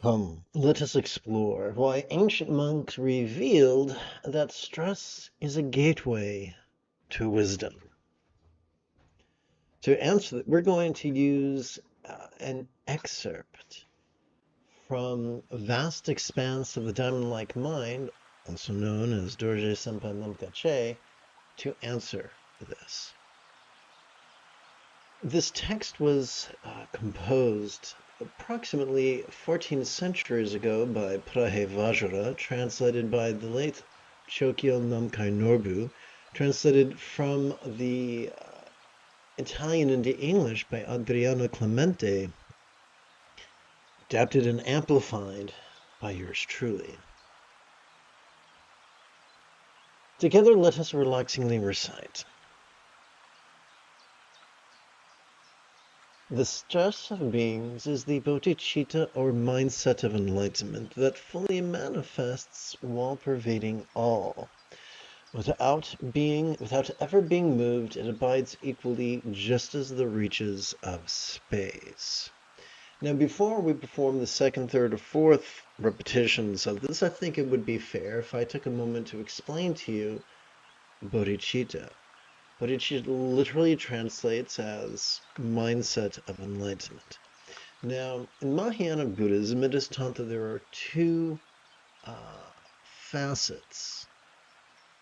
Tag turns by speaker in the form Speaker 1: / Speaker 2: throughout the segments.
Speaker 1: Come, let us explore why ancient monks revealed that stress is a gateway to wisdom. To answer that, we're going to use an excerpt from a vast expanse of the diamond-like mind, also known as Dorje Senpai Namkache, to answer this. This text was composed approximately 14 centuries ago by Prahe Vajra, translated by the late Chokyo Namkai Norbu, translated from the Italian into English by Adriano Clemente, adapted and amplified by yours truly. Together, let us relaxingly recite. The stress of beings is the bodhicitta or mindset of enlightenment that fully manifests while pervading all. Without ever being moved, it abides equally just as the reaches of space. Now, before we perform the second, third, or fourth repetitions of this, I think it would be fair if I took a moment to explain to you bodhicitta. Bodhicitta literally translates as mindset of enlightenment. Now, in Mahayana Buddhism, it is taught that there are two facets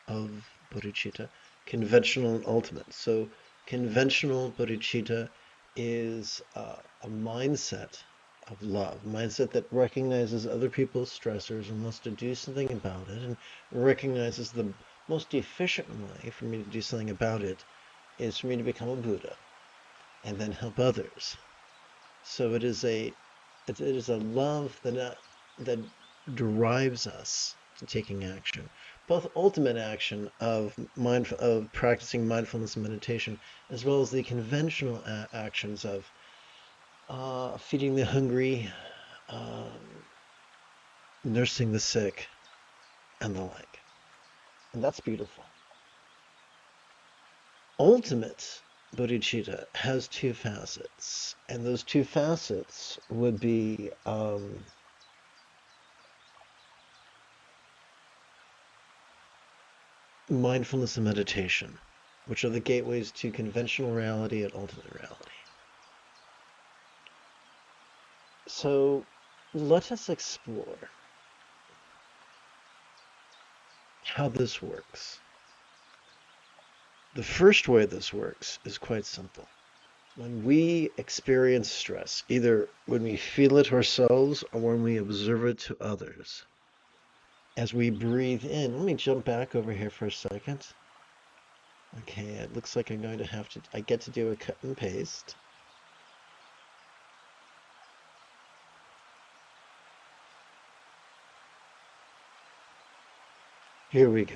Speaker 1: of bodhicitta, conventional and ultimate. So conventional bodhicitta is a mindset of love, mindset that recognizes other people's stressors and wants to do something about it, and recognizes the most efficient way for me to do something about it is for me to become a Buddha and then help others. So it is a love that drives us to taking action, both ultimate action of practicing mindfulness and meditation, as well as the conventional actions of feeding the hungry, nursing the sick, and the like. And that's beautiful. Ultimate bodhicitta has two facets, and those two facets would be mindfulness and meditation, which are the gateways to conventional reality and ultimate reality. So let us explore how this works. The first way this works is quite simple. When we experience stress, either when we feel it ourselves or when we observe it to others, as we breathe in, let me jump back over here for a second. Okay, it looks like I'm going to have to, I get to do a cut and paste. Here we go.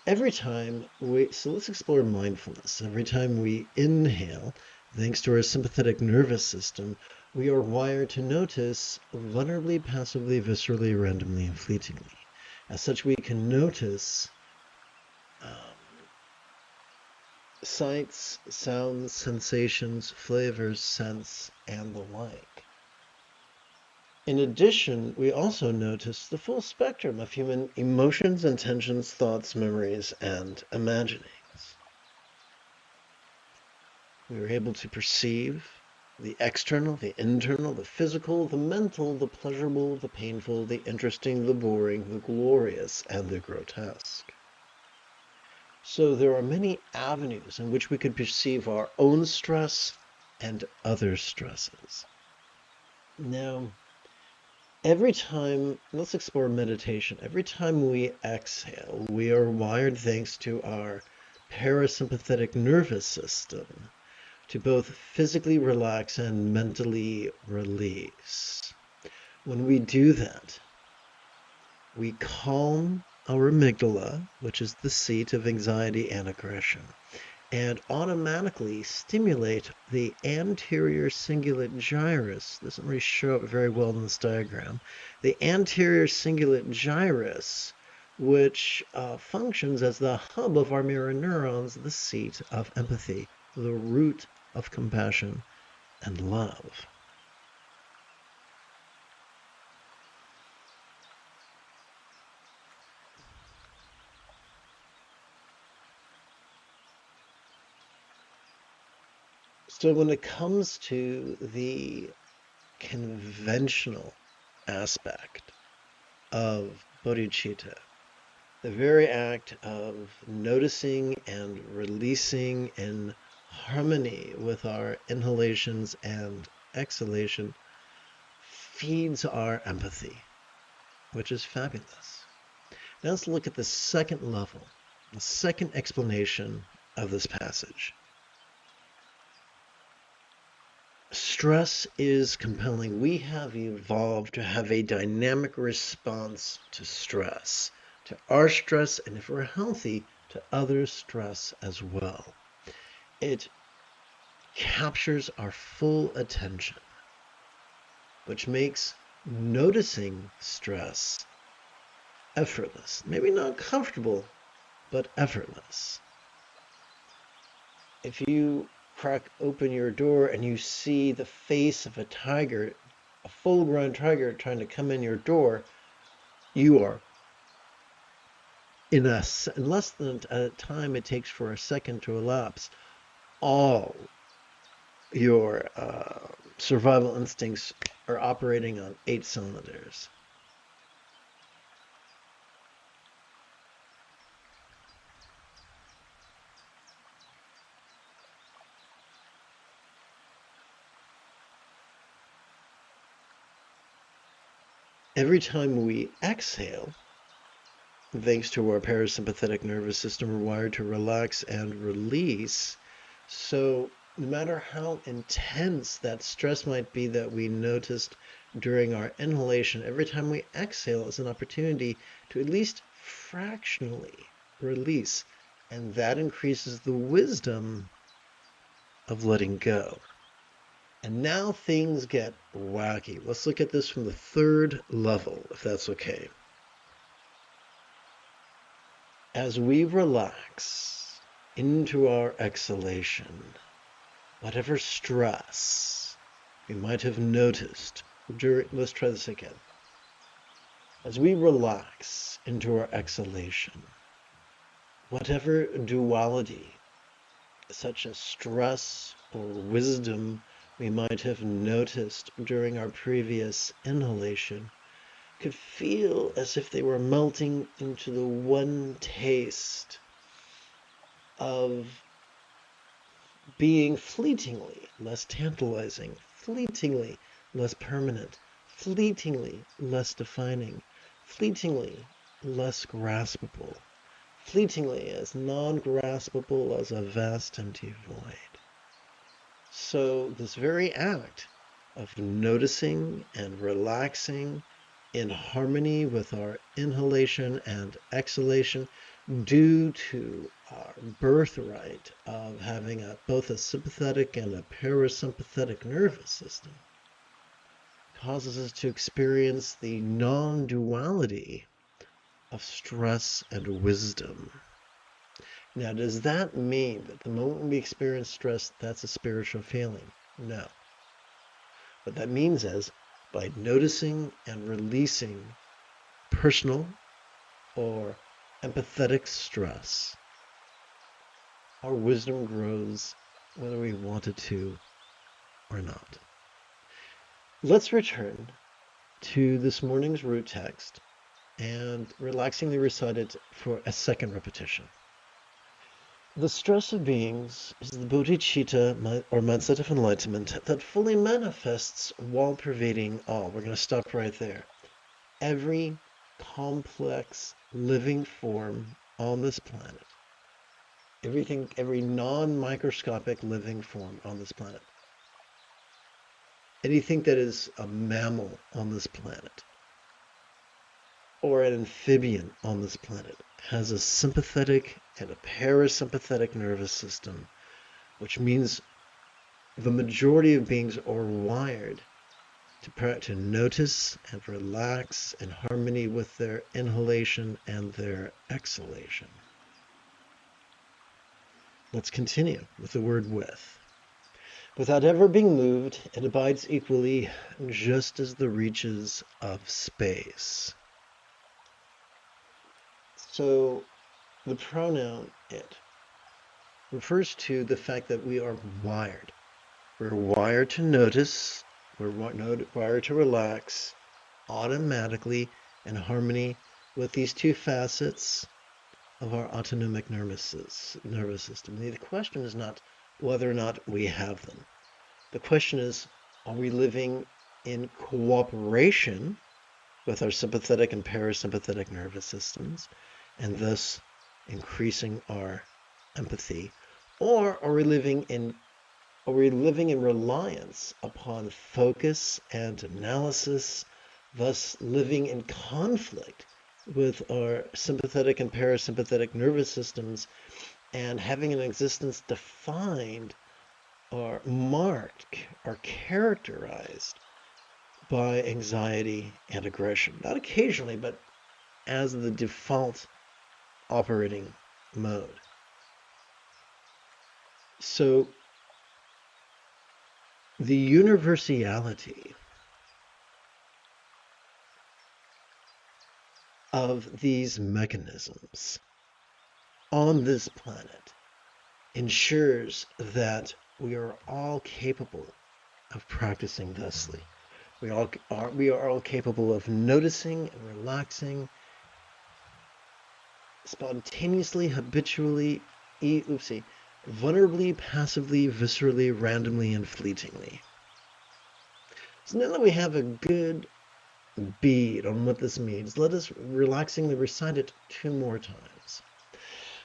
Speaker 1: So let's explore mindfulness. Every time we inhale, thanks to our sympathetic nervous system, we are wired to notice vulnerably, passively, viscerally, randomly, and fleetingly. As such, we can notice sights, sounds, sensations, flavors, scents, and the like. In addition, we also notice the full spectrum of human emotions, intentions, thoughts, memories, and imaginings. We are able to perceive the external, the internal, the physical, the mental, the pleasurable, the painful, the interesting, the boring, the glorious, and the grotesque. So there are many avenues in which we can perceive our own stress and other stresses. Now, let's explore meditation. Every time we exhale, we are wired, thanks to our parasympathetic nervous system, to both physically relax and mentally release. When we do that, we calm our amygdala, which is the seat of anxiety and aggression, and automatically stimulate the anterior cingulate gyrus. This doesn't really show up very well in this diagram. The anterior cingulate gyrus, which functions as the hub of our mirror neurons, the seat of empathy, the root of compassion, and love. So when it comes to the conventional aspect of bodhicitta, the very act of noticing and releasing in harmony with our inhalations and exhalation feeds our empathy, which is fabulous. Now let's look at the second level, the second explanation of this passage. Stress is compelling. We have evolved to have a dynamic response to stress, to our stress, and if we're healthy, to other stress as well. It captures our full attention, which makes noticing stress effortless. Maybe not comfortable, but effortless. If you crack open your door and you see the face of a tiger, a full-grown tiger trying to come in your door, you are in less than a time it takes for a second to elapse, all your survival instincts are operating on 8 cylinders. Every time we exhale, thanks to our parasympathetic nervous system, we're wired to relax and release. So no matter how intense that stress might be that we noticed during our inhalation, every time we exhale is an opportunity to at least fractionally release. And that increases the wisdom of letting go. And now things get wacky. Let's look at this from the third level, if that's okay. As we relax into our exhalation, whatever stress we might have noticed during, let's try this again. As we relax into our exhalation, whatever duality, such as stress or wisdom, we might have noticed during our previous inhalation, could feel as if they were melting into the one taste of being fleetingly less tantalizing, fleetingly less permanent, fleetingly less defining, fleetingly less graspable, fleetingly as non-graspable as a vast empty void. So this very act of noticing and relaxing in harmony with our inhalation and exhalation, due to our birthright of having both a sympathetic and a parasympathetic nervous system, causes us to experience the non-duality of stress and wisdom. Now, does that mean that the moment we experience stress, that's a spiritual failing? No. What that means is, by noticing and releasing personal or empathetic stress, our wisdom grows whether we want it to or not. Let's return to this morning's root text and relaxingly recite it for a second repetition. The stress of beings is the bodhicitta, or mindset of enlightenment, that fully manifests while pervading all. We're going to stop right there. Every complex living form on this planet, every non-microscopic living form on this planet, anything that is a mammal on this planet, or an amphibian on this planet, has a sympathetic and a parasympathetic nervous system, which means the majority of beings are wired to notice and relax in harmony with their inhalation and their exhalation. Let's continue with the word with. Without ever being moved, it abides equally, just as the reaches of space. So the pronoun it refers to the fact that we are wired. We're wired to notice, we're wired to relax automatically in harmony with these two facets of our autonomic nervous system. The question is not whether or not we have them. The question is, are we living in cooperation with our sympathetic and parasympathetic nervous systems, and thus increasing our empathy? Or are we living in reliance upon focus and analysis, thus living in conflict with our sympathetic and parasympathetic nervous systems, and having an existence defined or marked or characterized by anxiety and aggression? Not occasionally, but as the default operating mode. So the universality of these mechanisms on this planet ensures that we are all capable of practicing thusly. We are all capable of noticing and relaxing spontaneously, habitually, vulnerably, passively, viscerally, randomly, and fleetingly. So now that we have a good bead on what this means, let us relaxingly recite it 2 more times.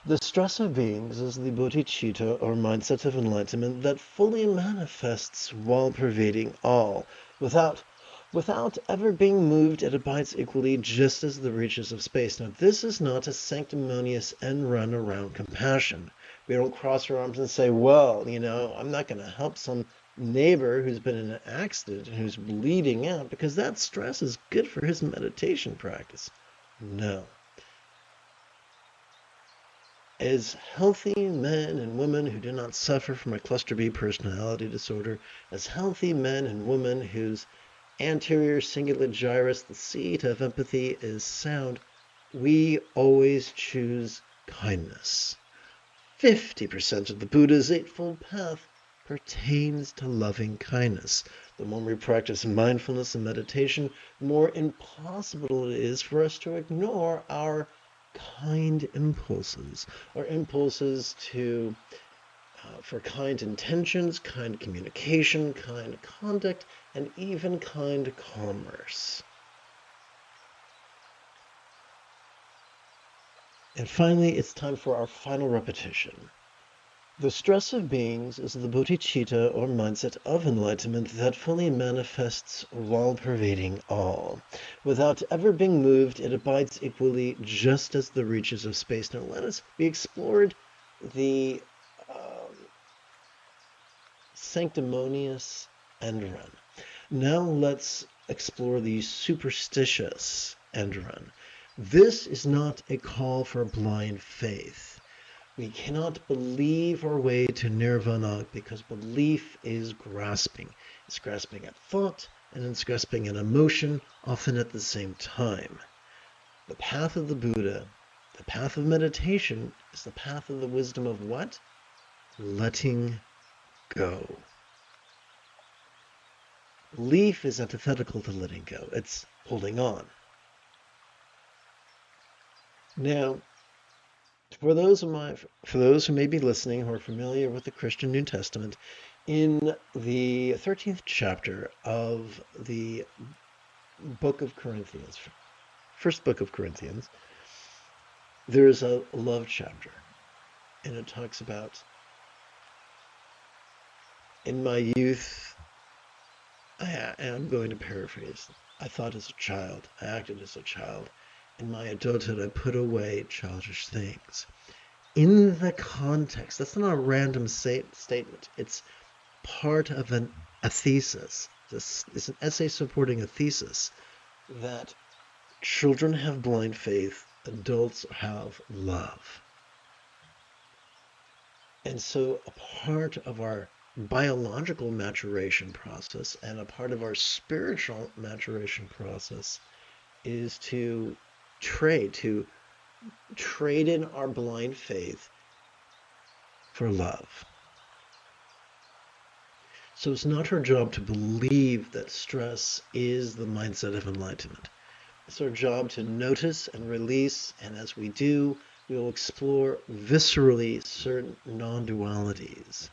Speaker 1: The stress of beings is the bodhicitta, or mindset of enlightenment, that fully manifests while pervading all. Without ever being moved, it abides equally, just as the reaches of space. Now, this is not a sanctimonious end run around compassion. We don't cross our arms and say, well, I'm not going to help some neighbor who's been in an accident and who's bleeding out because that stress is good for his meditation practice. No. As healthy men and women who do not suffer from a cluster B personality disorder, as healthy men and women whose anterior cingulate gyrus, the seat of empathy, is sound, we always choose kindness. 50% of the Buddha's Eightfold Path pertains to loving kindness. The more we practice mindfulness and meditation, the more impossible it is for us to ignore our kind impulses, or impulses for kind intentions, kind communication, kind conduct, and even kind commerce. And finally, it's time for our final repetition. The stress of beings is the bodhicitta, or mindset of enlightenment, that fully manifests while pervading all. Without ever being moved, it abides equally, just as the reaches of space. Now we explored the sanctimonious end run. Now let's explore the superstitious end run. This is not a call for blind faith. We cannot believe our way to nirvana because belief is grasping. It's grasping at thought and it's grasping at emotion, often at the same time. The path of the Buddha, the path of meditation, is the path of the wisdom of what? Letting go. Belief is antithetical to letting go. It's holding on. Now, for those who may be listening who are familiar with the Christian New Testament, in the 13th chapter of the book of Corinthians, first book of Corinthians, there is a love chapter, and it talks about, in my youth, I'm going to paraphrase, I thought as a child, I acted as a child. In my adulthood, I put away childish things. In the context, that's not a random statement. It's part of a thesis. It's an essay supporting a thesis that children have blind faith, adults have love. And so a part of our biological maturation process and a part of our spiritual maturation process is to trade in our blind faith for love. So it's not our job to believe that stress is the mindset of enlightenment. It's our job to notice and release, and as we do, we will explore viscerally certain non-dualities,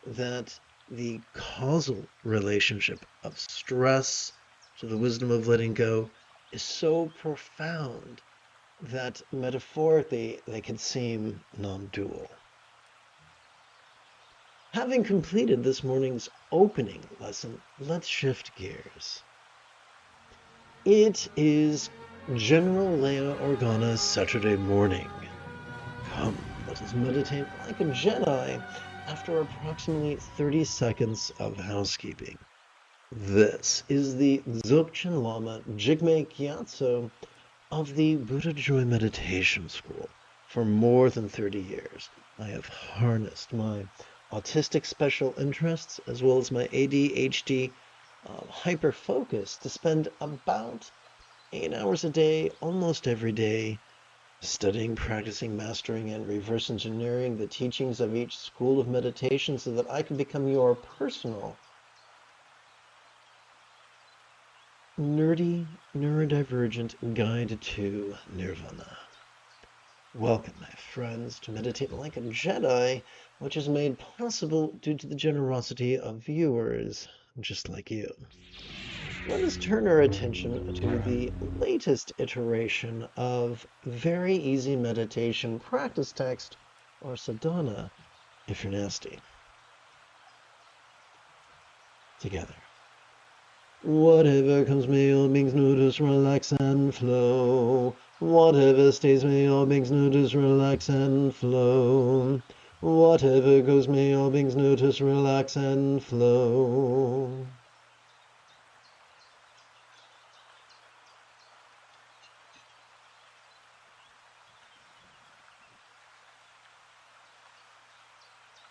Speaker 1: that the causal relationship of stress to the wisdom of letting go is so profound that metaphorically they can seem non-dual. Having completed this morning's opening lesson, let's shift gears. It is General Leia Organa's Saturday morning. Come, let us meditate like a Jedi after approximately 30 seconds of housekeeping. This is the Dzogchen Lama Jigme Gyatso of the Buddha Joy Meditation School. For more than 30 years, I have harnessed my autistic special interests as well as my ADHD hyper-focus to spend about 8 hours a day, almost every day, studying, practicing, mastering, and reverse engineering the teachings of each school of meditation so that I can become your personal nerdy, neurodivergent guide to nirvana. Welcome, my friends, to Meditate Like a Jedi, which is made possible due to the generosity of viewers just like you. Let us turn our attention to the latest iteration of very easy meditation practice text, or sadhana, if you're nasty. Together. Whatever comes, may all beings notice, relax and flow. Whatever stays, may all beings notice, relax and flow. Whatever goes, may all beings notice, relax and flow.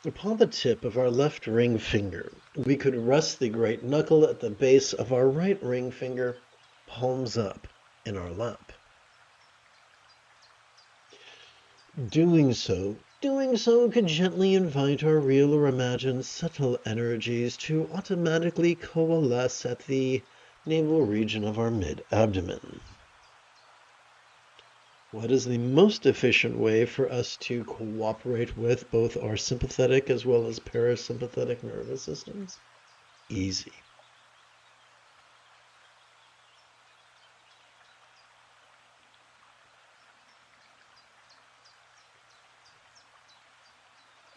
Speaker 1: Upon the tip of our left ring finger, we could rest the great knuckle at the base of our right ring finger, palms up, in our lap. Doing so could gently invite our real or imagined subtle energies to automatically coalesce at the navel region of our mid-abdomen. What is the most efficient way for us to cooperate with both our sympathetic as well as parasympathetic nervous systems? Easy.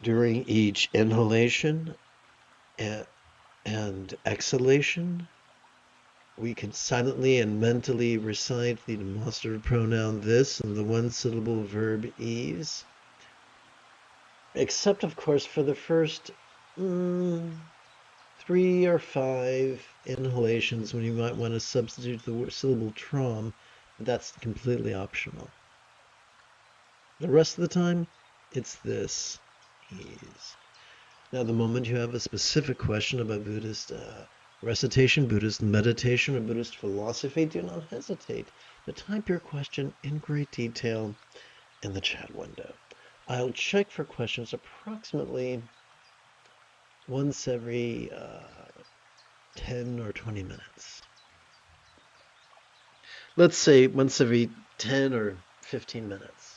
Speaker 1: During each inhalation and exhalation, we can silently and mentally recite the demonstrative pronoun this and the one-syllable verb ease. Except, of course, for the first 3 or 5 inhalations when you might want to substitute the syllable trom, but that's completely optional. The rest of the time, it's this ease. Now, the moment you have a specific question about Buddhist recitation, Buddhist meditation, or Buddhist philosophy, do not hesitate to type your question in great detail in the chat window. I'll check for questions approximately once every 10 or 20 minutes. Let's say once every 10 or 15 minutes.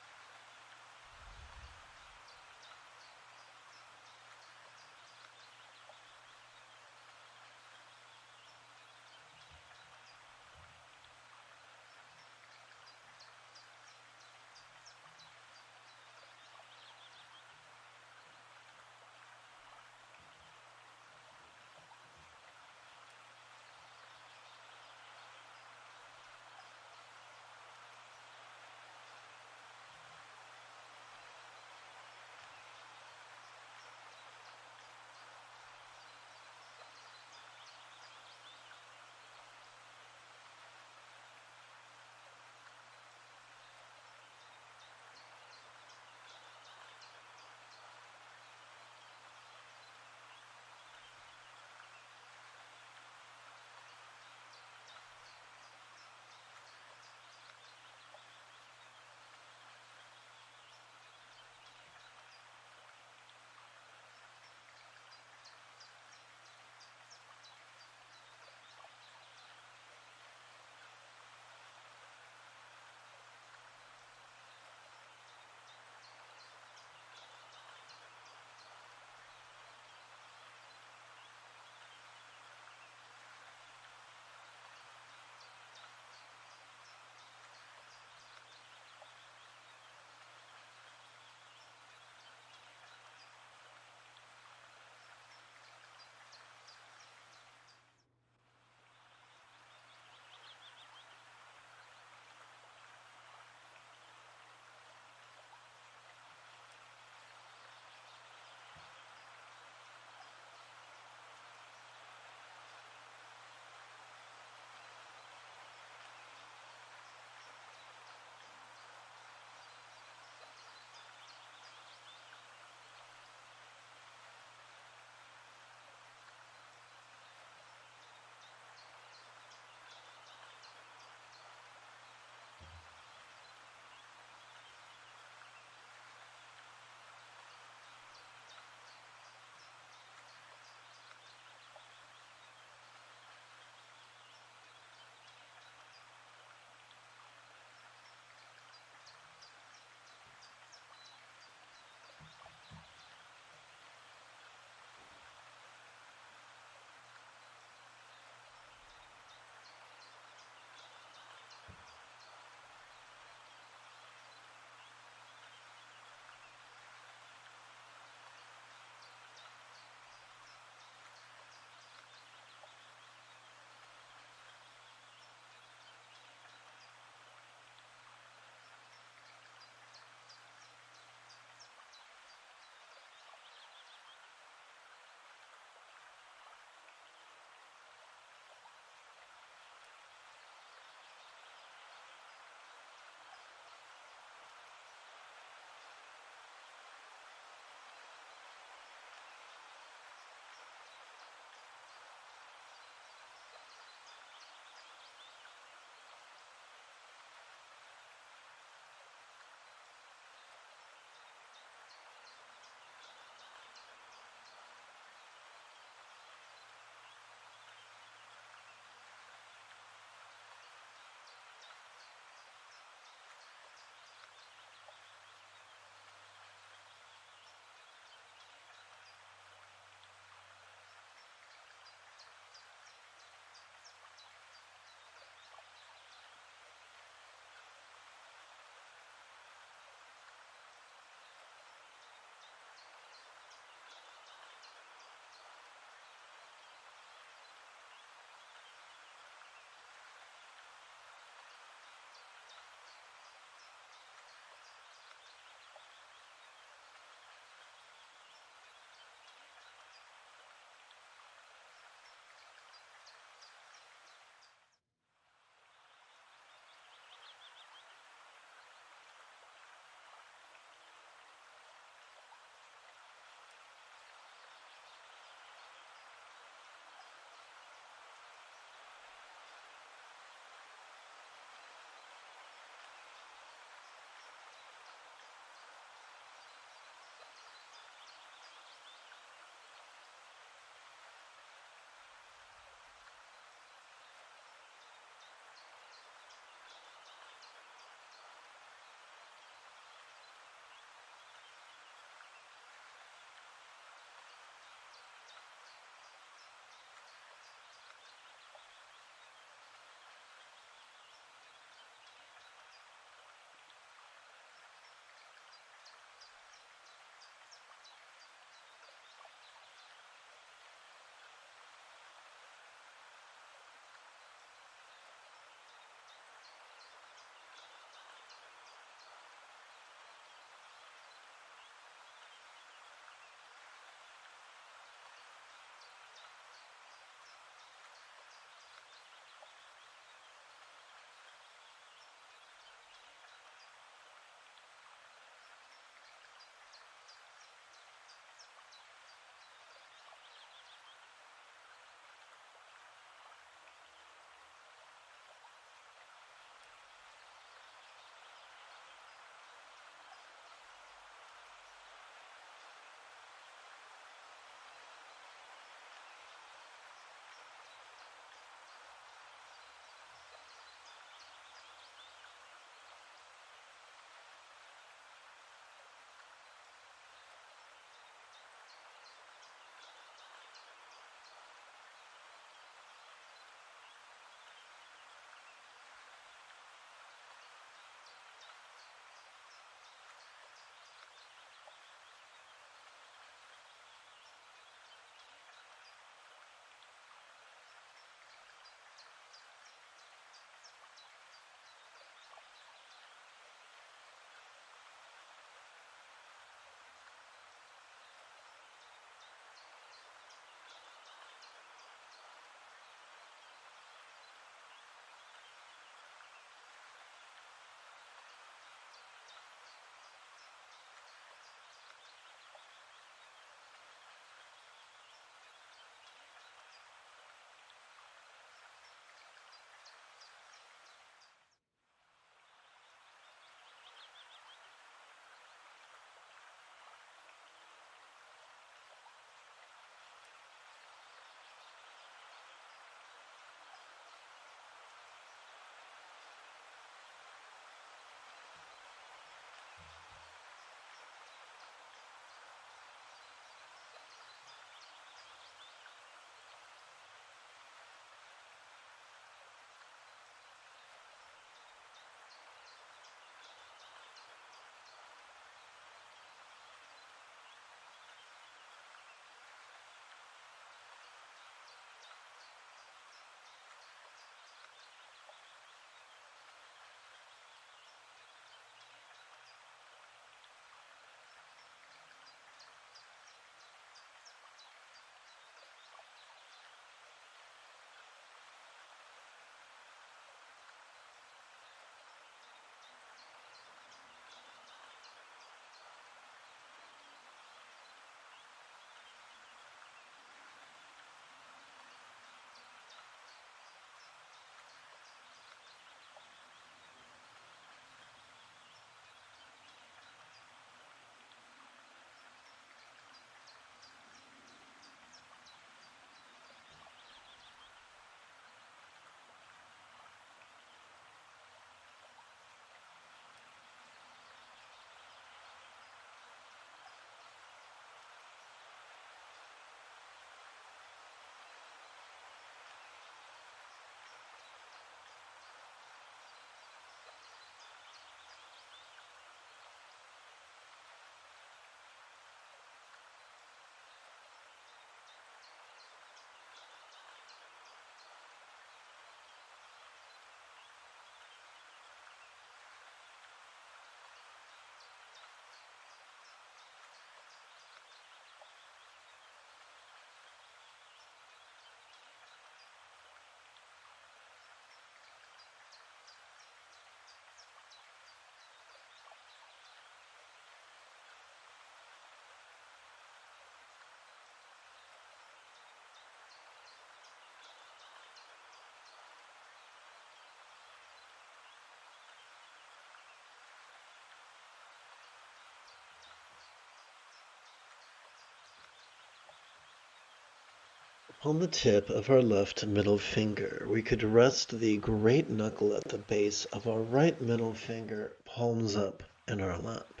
Speaker 1: On the tip of our left middle finger, we could rest the great knuckle at the base of our right middle finger, palms up in our lap.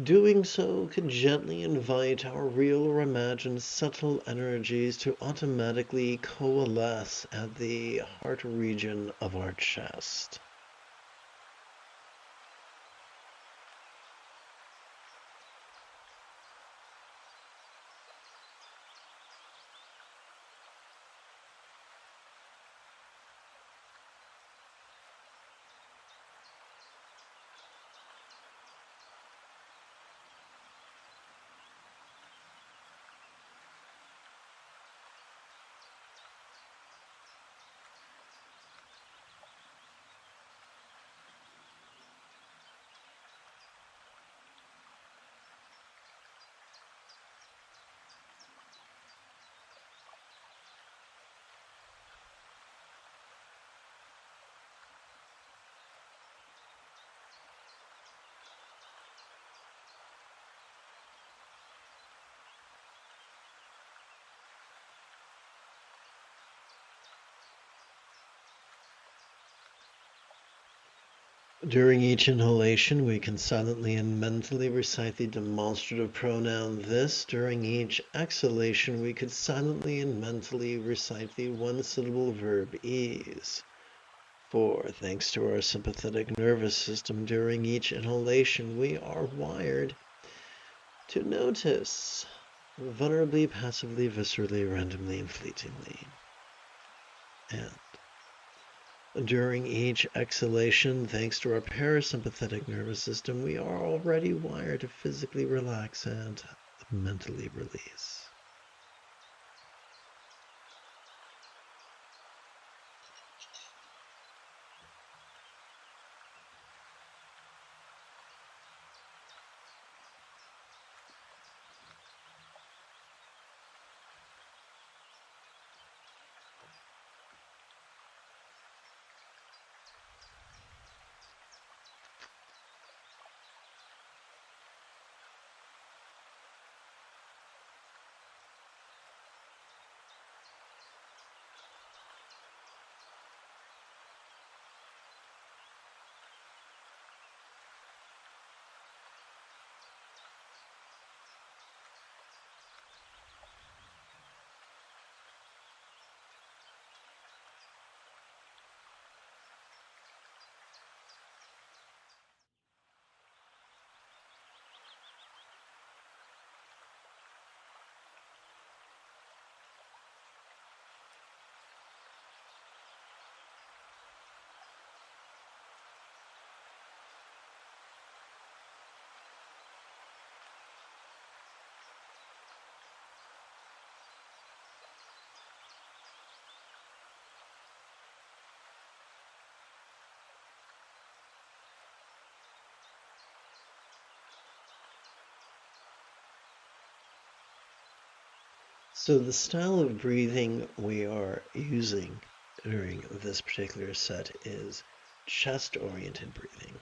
Speaker 1: Doing so could gently invite our real or imagined subtle energies to automatically coalesce at the heart region of our chest. During each inhalation, we can silently and mentally recite the demonstrative pronoun this. During each exhalation, we could silently and mentally recite the one-syllable verb ease. 4. Thanks to our sympathetic nervous system, during each inhalation, we are wired to notice vulnerably, passively, viscerally, randomly, and fleetingly. And during each exhalation, thanks to our parasympathetic nervous system, we are already wired to physically relax and mentally release. So the style of breathing we are using during this particular set is chest-oriented breathing.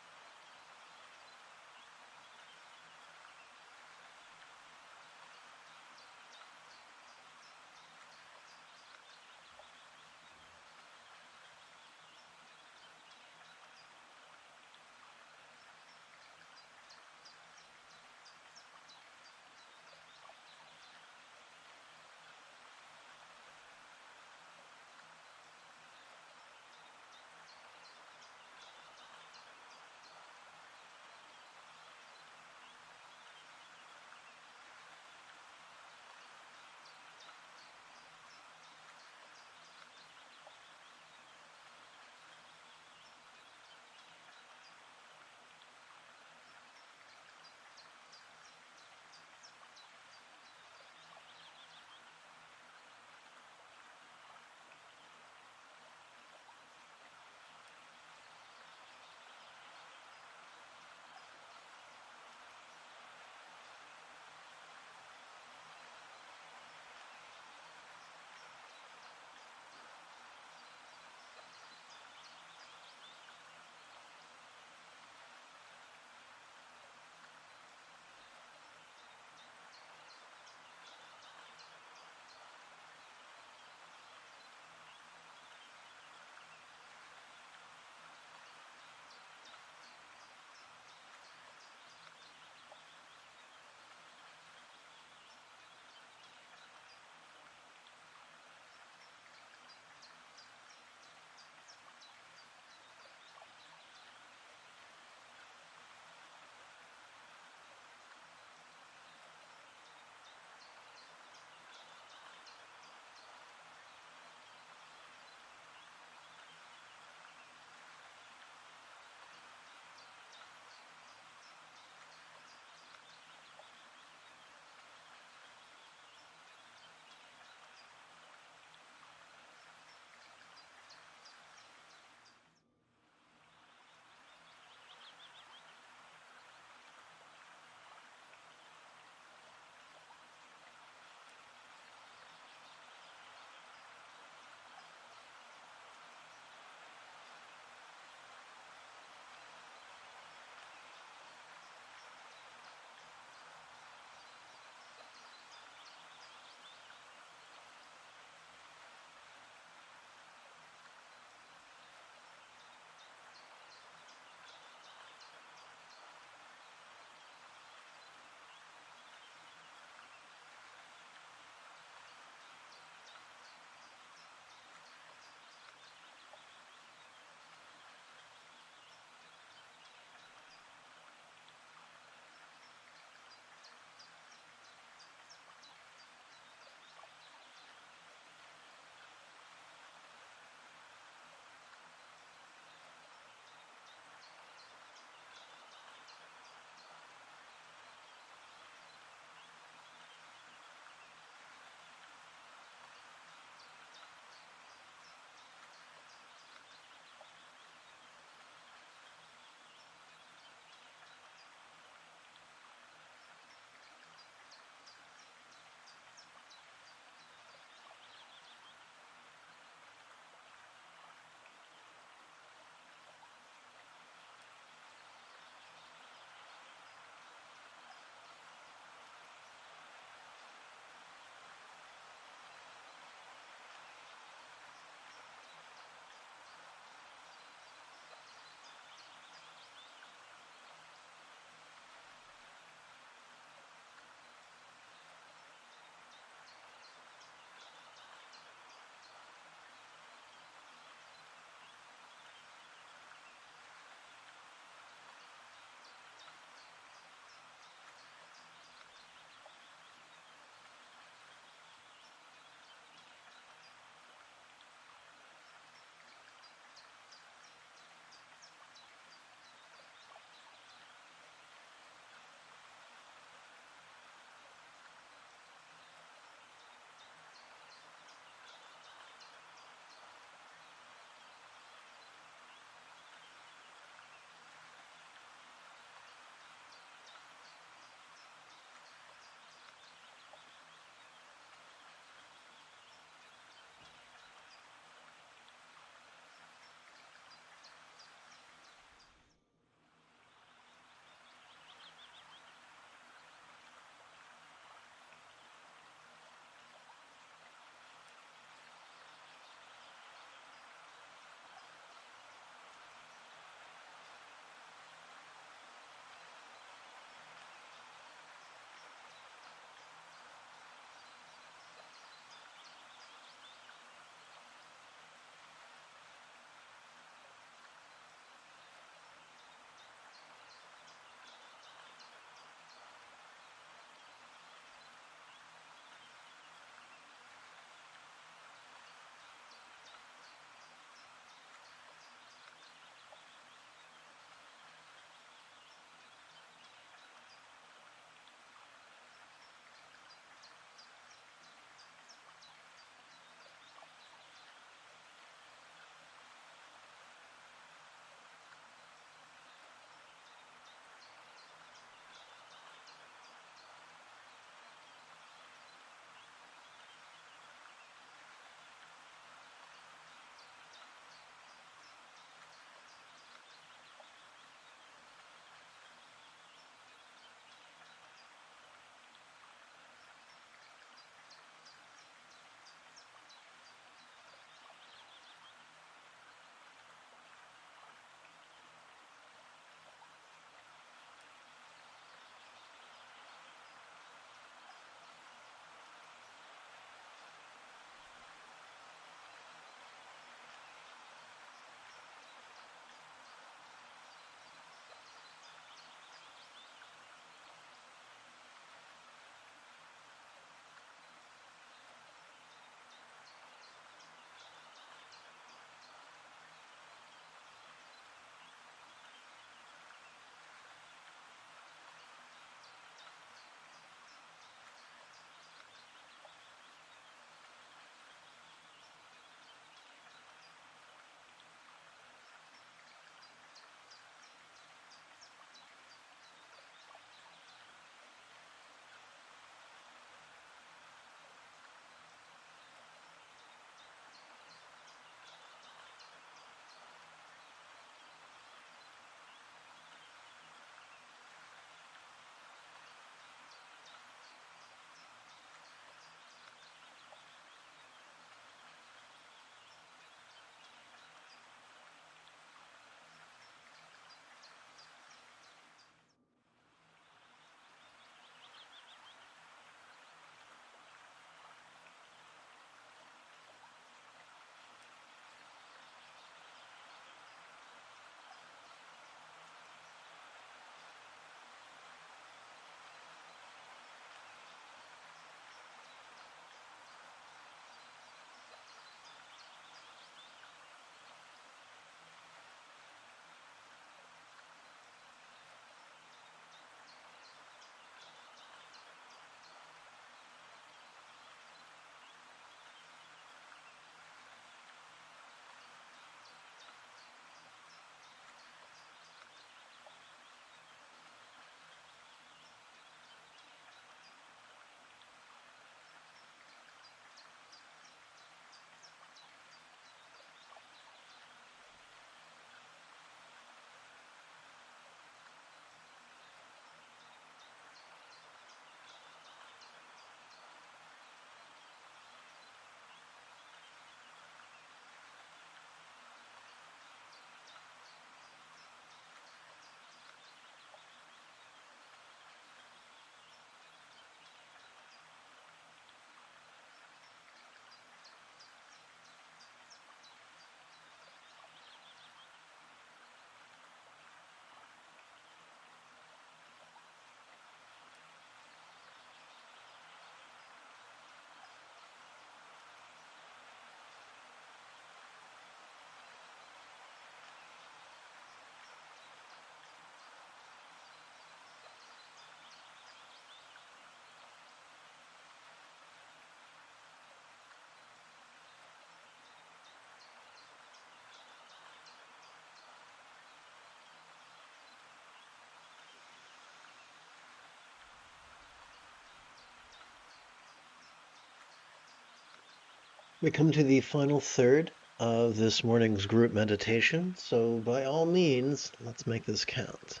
Speaker 1: We come to the final third of this morning's group meditation, so by all means, let's make this count.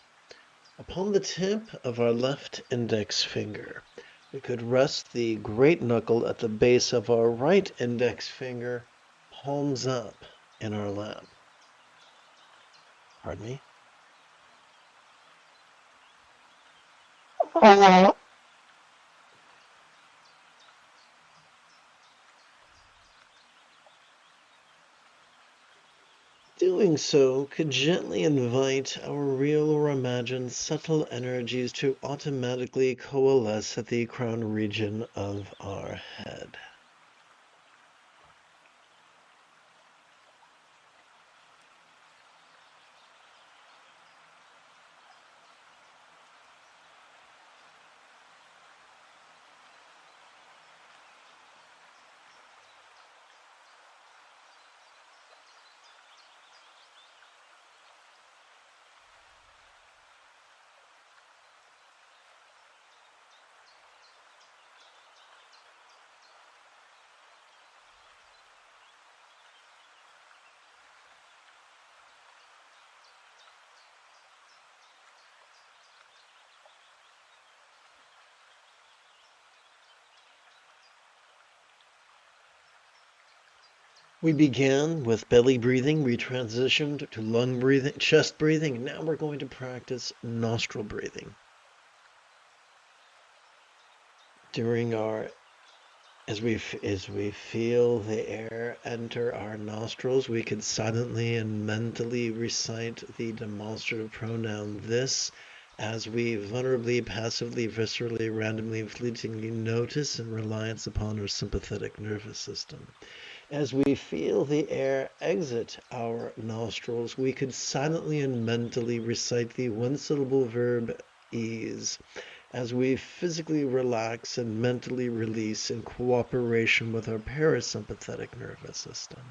Speaker 1: Upon the tip of our left index finger, we could rest the great knuckle at the base of our right index finger, palms up in our lap. Pardon me? Doing so could gently invite our real or imagined subtle energies to automatically coalesce at the crown region of our head. We began with belly breathing, we transitioned to lung breathing, chest breathing, and now we're going to practice nostril breathing. During our as we feel the air enter our nostrils, we can silently and mentally recite the demonstrative pronoun this as we vulnerably, passively, viscerally, randomly, fleetingly notice in reliance upon our sympathetic nervous system. As we feel the air exit our nostrils, we could silently and mentally recite the one-syllable verb ease as we physically relax and mentally release in cooperation with our parasympathetic nervous system.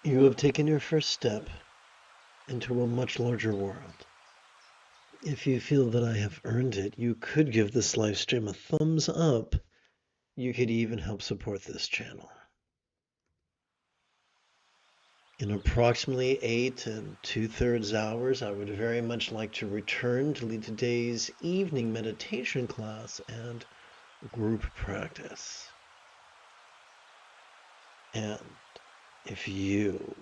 Speaker 1: You have taken your first step into a much larger world. If you feel that I have earned it, you could give this live stream a thumbs up. You could even help support this channel. In approximately 8 and 2/3 hours, I would very much like to return to lead today's evening meditation class and group practice. And if you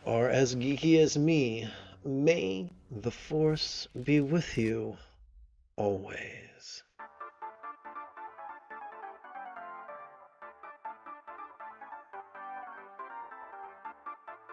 Speaker 1: are as geeky as me, may the Force be with you always.